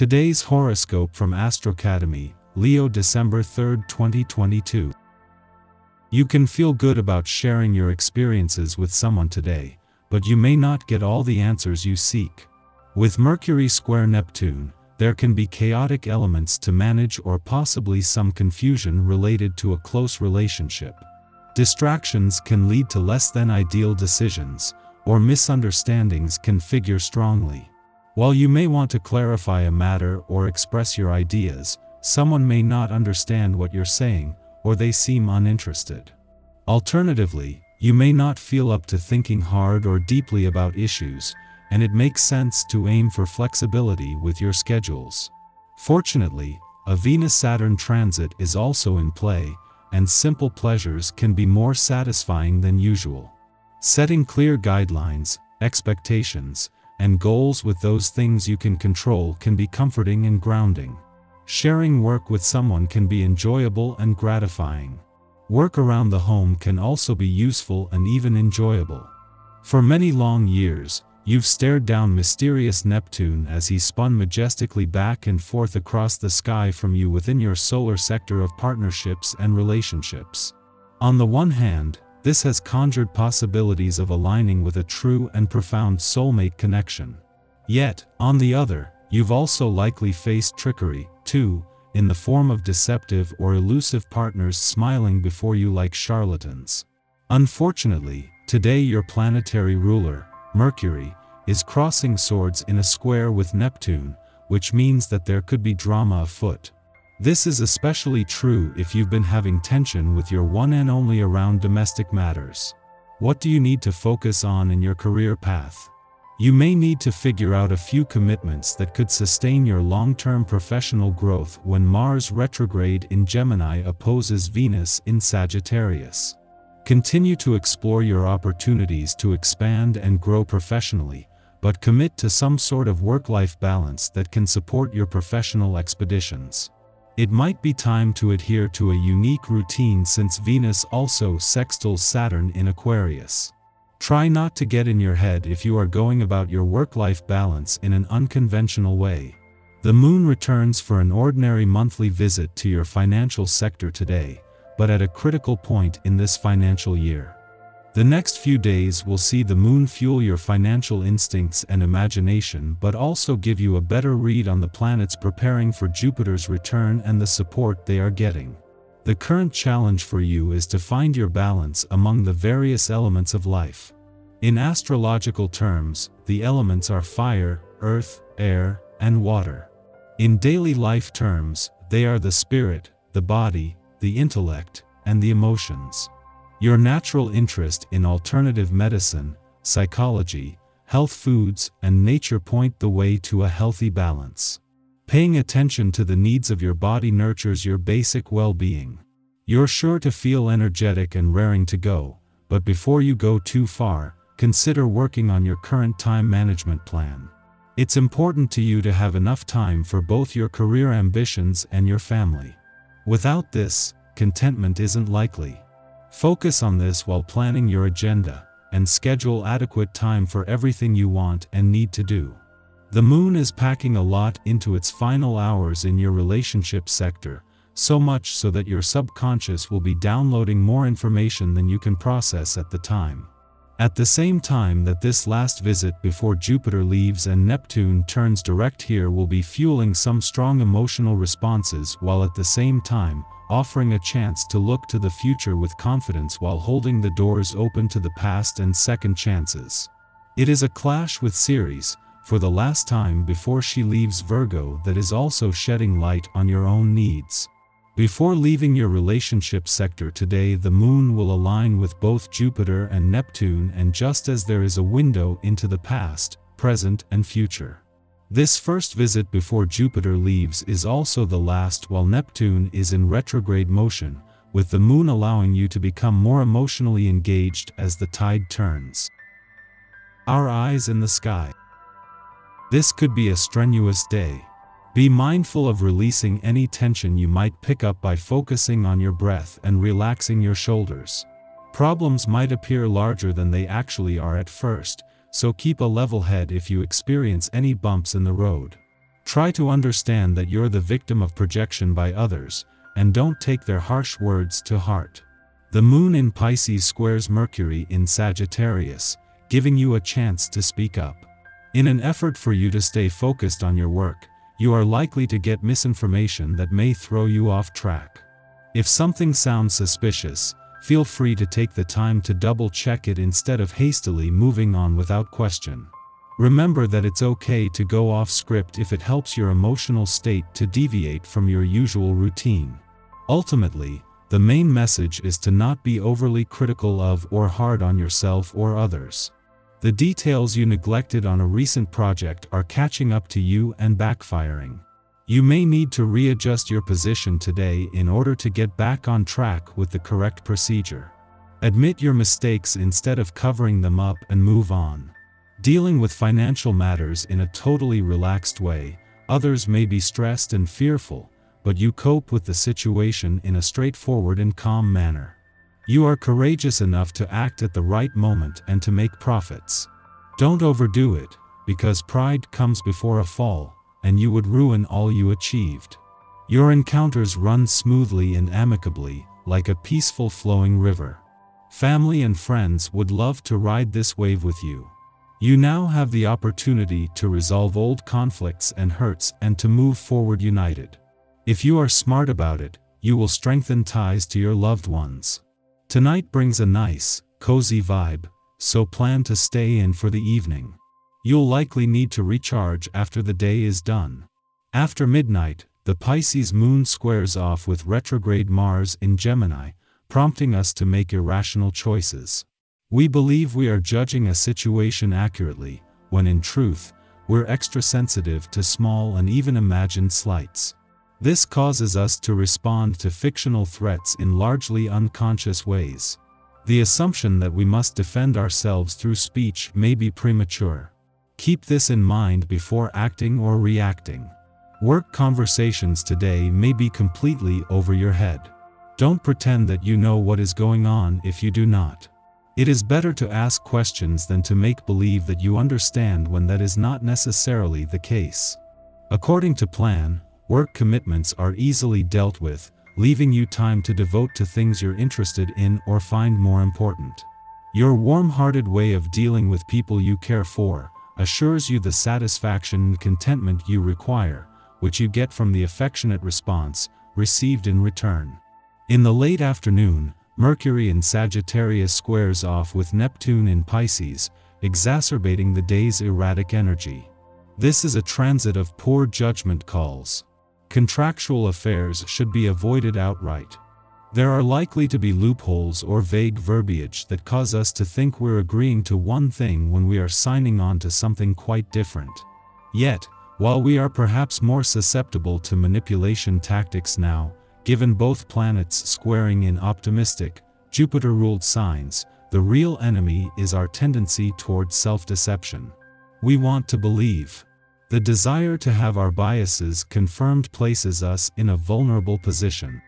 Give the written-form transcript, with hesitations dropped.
Today's horoscope from Astrocademy, Leo December 3, 2022. You can feel good about sharing your experiences with someone today, but you may not get all the answers you seek. With Mercury square Neptune, there can be chaotic elements to manage or possibly some confusion related to a close relationship. Distractions can lead to less than ideal decisions, or misunderstandings can figure strongly. While you may want to clarify a matter or express your ideas, someone may not understand what you're saying, or they seem uninterested. Alternatively, you may not feel up to thinking hard or deeply about issues, and it makes sense to aim for flexibility with your schedules. Fortunately, a Venus-Saturn transit is also in play, and simple pleasures can be more satisfying than usual. Setting clear guidelines, expectations, and goals with those things you can control can be comforting and grounding. Sharing work with someone can be enjoyable and gratifying. Work around the home can also be useful and even enjoyable. For many long years, you've stared down mysterious Neptune as he spun majestically back and forth across the sky from you within your solar sector of partnerships and relationships. On the one hand, this has conjured possibilities of aligning with a true and profound soulmate connection. Yet, on the other, you've also likely faced trickery, too, in the form of deceptive or elusive partners smiling before you like charlatans. Unfortunately, today your planetary ruler, Mercury, is crossing swords in a square with Neptune, which means that there could be drama afoot. This is especially true if you've been having tension with your one and only around domestic matters. What do you need to focus on in your career path? You may need to figure out a few commitments that could sustain your long-term professional growth when Mars retrograde in Gemini opposes Venus in Sagittarius. Continue to explore your opportunities to expand and grow professionally, but commit to some sort of work-life balance that can support your professional expeditions. It might be time to adhere to a unique routine since Venus also sextiles Saturn in Aquarius. Try not to get in your head if you are going about your work-life balance in an unconventional way. The moon returns for an ordinary monthly visit to your financial sector today, but at a critical point in this financial year. The next few days will see the moon fuel your financial instincts and imagination but also give you a better read on the planets preparing for Jupiter's return and the support they are getting. The current challenge for you is to find your balance among the various elements of life. In astrological terms, the elements are fire, earth, air, and water. In daily life terms, they are the spirit, the body, the intellect, and the emotions. Your natural interest in alternative medicine, psychology, health foods, and nature point the way to a healthy balance. Paying attention to the needs of your body nurtures your basic well-being. You're sure to feel energetic and raring to go, but before you go too far, consider working on your current time management plan. It's important to you to have enough time for both your career ambitions and your family. Without this, contentment isn't likely. Focus on this while planning your agenda, and schedule adequate time for everything you want and need to do. The moon is packing a lot into its final hours in your relationship sector, so much so that your subconscious will be downloading more information than you can process at the time. At the same time that this last visit before Jupiter leaves and Neptune turns direct here will be fueling some strong emotional responses while at the same time, offering a chance to look to the future with confidence while holding the doors open to the past and second chances. It is a clash with Ceres, for the last time before she leaves Virgo, that is also shedding light on your own needs. Before leaving your relationship sector today, the moon will align with both Jupiter and Neptune, and just as there is a window into the past, present, and future. This first visit before Jupiter leaves is also the last while Neptune is in retrograde motion, with the moon allowing you to become more emotionally engaged as the tide turns. Our eyes in the sky. This could be a strenuous day. Be mindful of releasing any tension you might pick up by focusing on your breath and relaxing your shoulders. Problems might appear larger than they actually are at first, so keep a level head if you experience any bumps in the road. Try to understand that you're the victim of projection by others, and don't take their harsh words to heart. The moon in Pisces squares Mercury in Sagittarius, giving you a chance to speak up. In an effort for you to stay focused on your work, you are likely to get misinformation that may throw you off track. If something sounds suspicious, feel free to take the time to double-check it instead of hastily moving on without question. Remember that it's okay to go off script if it helps your emotional state to deviate from your usual routine. Ultimately, the main message is to not be overly critical of or hard on yourself or others. The details you neglected on a recent project are catching up to you and backfiring. You may need to readjust your position today in order to get back on track with the correct procedure. Admit your mistakes instead of covering them up and move on. Dealing with financial matters in a totally relaxed way, others may be stressed and fearful, but you cope with the situation in a straightforward and calm manner. You are courageous enough to act at the right moment and to make profits. Don't overdo it, because pride comes before a fall, and you would ruin all you achieved. Your encounters run smoothly and amicably, like a peaceful flowing river. Family and friends would love to ride this wave with you. You now have the opportunity to resolve old conflicts and hurts and to move forward united. If you are smart about it, you will strengthen ties to your loved ones. Tonight brings a nice, cozy vibe, so plan to stay in for the evening. You'll likely need to recharge after the day is done. After midnight, the Pisces moon squares off with retrograde Mars in Gemini, prompting us to make irrational choices. We believe we are judging a situation accurately, when in truth, we're extra sensitive to small and even imagined slights. This causes us to respond to fictional threats in largely unconscious ways. The assumption that we must defend ourselves through speech may be premature. Keep this in mind before acting or reacting. Work conversations today may be completely over your head. Don't pretend that you know what is going on if you do not. It is better to ask questions than to make believe that you understand when that is not necessarily the case. According to plan, work commitments are easily dealt with, leaving you time to devote to things you're interested in or find more important. Your warm-hearted way of dealing with people you care for assures you the satisfaction and contentment you require, which you get from the affectionate response received in return. In the late afternoon, Mercury in Sagittarius squares off with Neptune in Pisces, exacerbating the day's erratic energy. This is a transit of poor judgment calls. Contractual affairs should be avoided outright. There are likely to be loopholes or vague verbiage that cause us to think we're agreeing to one thing when we are signing on to something quite different. Yet, while we are perhaps more susceptible to manipulation tactics now, given both planets squaring in optimistic, Jupiter-ruled signs, the real enemy is our tendency towards self-deception. We want to believe. The desire to have our biases confirmed places us in a vulnerable position.